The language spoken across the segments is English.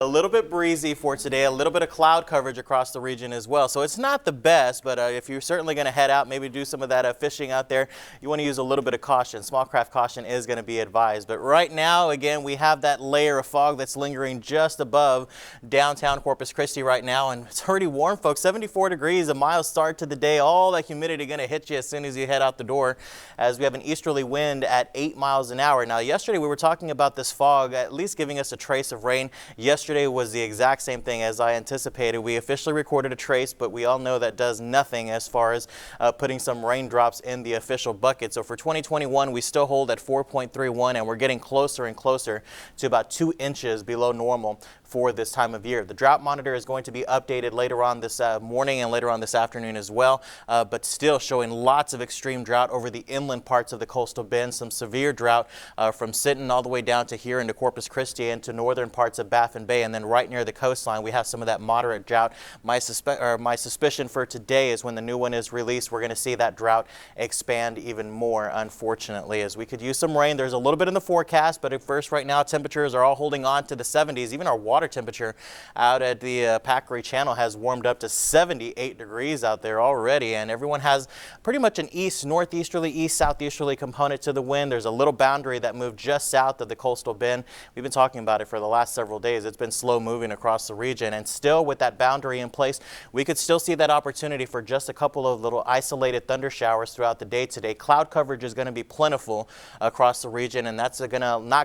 A little bit breezy for today, a little bit of cloud coverage across the region as well. So it's not the best, but if you're certainly going to head out, maybe do some of that fishing out there, you want to use a little bit of caution. Small craft caution is going to be advised. But right now, again, we have that layer of fog that's lingering just above downtown Corpus Christi right now. And it's already warm, folks. 74 degrees, a mild start to the day. All that humidity going to hit you as soon as you head out the door, as we have an easterly wind at 8 miles an hour. Now, yesterday we were talking about this fog at least giving us a trace of rain. Yesterday was the exact same thing as I anticipated. We officially recorded a trace, but we all know that does nothing as far as putting some raindrops in the official bucket. So for 2021, we still hold at 4.31, and we're getting closer and closer to about 2 inches below normal for this time of year. The drought monitor is going to be updated later on this morning and later on this afternoon as well, but still showing lots of extreme drought over the inland parts of the coastal bend. Some severe drought from Sinton all the way down to here into Corpus Christi and to northern parts of Baffin Bay, and then right near the coastline we have some of that moderate drought. My suspicion for today is when the new one is released, we're going to see that drought expand even more, unfortunately, as we could use some rain. There's a little bit in the forecast, but at first right now temperatures are all holding on to the 70s. Even our water temperature out at the Packery Channel has warmed up to 78 degrees out there already, and everyone has pretty much an northeasterly, southeasterly component to the wind. There's a little boundary that moved just south of the coastal bend. We've been talking about it for the last several days. It's been slow moving across the region, and still with that boundary in place, we could still see that opportunity for just a couple of little isolated thunder showers throughout the day today. Cloud coverage is going to be plentiful across the region, and that's not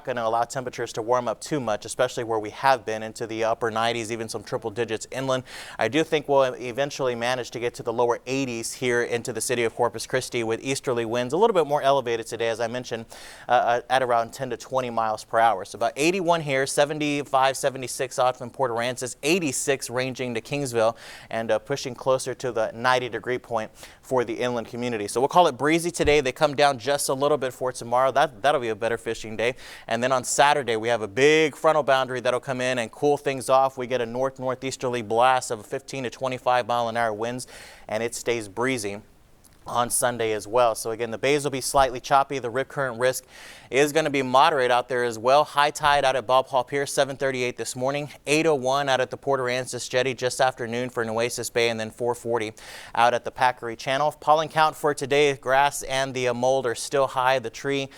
going to allow temperatures to warm up too much, especially where we have been into the upper 90s, even some triple digits inland. I do think we'll eventually manage to get to the lower 80s here into the city of Corpus Christi with easterly winds a little bit more elevated today, as I mentioned, at around 10 to 20 miles per hour. So about 81 here, 75, 76 out from Port Aransas, 86 ranging to Kingsville, and pushing closer to the 90-degree point for the inland community. So we'll call it breezy today. They come down just a little bit for tomorrow. That'll be a better fishing day. And then on Saturday, we have a big frontal boundary that'll come in and cool things off. We get a northeasterly blast of 15 to 25 mile an hour winds, and it stays breezy on Sunday as well. So again, the bays will be slightly choppy. The rip current risk is going to be moderate out there as well. High tide out at Bob Hall Pier, 7:38 this morning, 8:01 out at the Port Aransas Jetty just after noon for Nueces Bay, and then 4:40 out at the Packery Channel. Pollen count for today, grass and the mold are still high. The tree,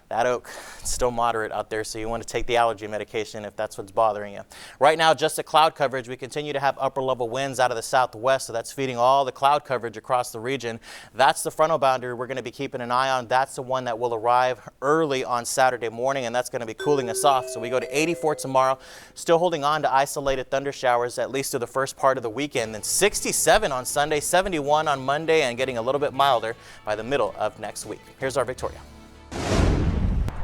that oak, still moderate out there, so you want to take the allergy medication if that's what's bothering you. Right now, just the cloud coverage. We continue to have upper level winds out of the southwest, so that's feeding all the cloud coverage across the region. That's the frontal boundary we're going to be keeping an eye on. That's the one that will arrive early on Saturday morning, and that's going to be cooling us off. So we go to 84 tomorrow, still holding on to isolated thunder showers at least through the first part of the weekend. Then 67 on Sunday, 71 on Monday, and getting a little bit milder by the middle of next week. Here's our Victoria.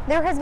There has